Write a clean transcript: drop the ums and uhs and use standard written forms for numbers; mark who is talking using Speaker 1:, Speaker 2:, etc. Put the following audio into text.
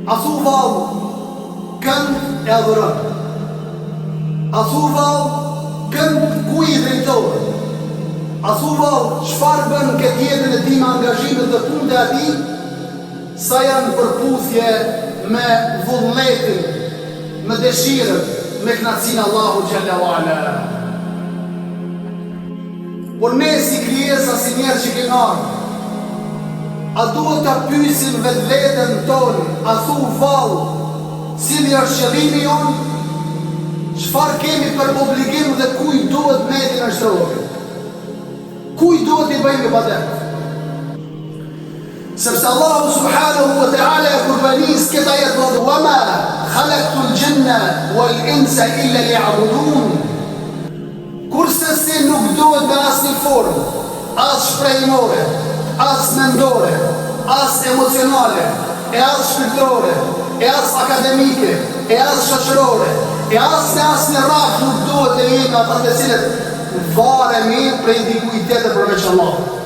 Speaker 1: A thu valë, kënd e adhuron. A thu valë, kënd ku i drejtohet. A thu valë, çfarë bën këtë jetën e ti me angazhimet dhe punët e ati, sa janë përputhje me vullnetin, me dëshirën, me kënaqësinë Allahu xhalla wala. Por ne si krijesa, si njerëz që kemi ardhur, a duhet ta pyesim vetveten tonë, a thu vallë, cili është qëllimi jon? Çfarë kemi për obligim dhe kujt duhet ne të nështrohemi? Kujt duhet i bëjmë ibadet? Sepse Allahu subhanahu wa ta'ala kur banis këtë ajet thotë: "Wa ma khalaqtul jinna wal insa illa liya'budun." Kurse se nuk duhet me asnjë formë, as shprehimore, as mendore, as emocionale, e as shpirtërore, e as akademike, e as shoqërore, e as në asnjë rraf nuk duhet të jemi ata të cilët varemi prej dikujt tjetër përveç Allahut.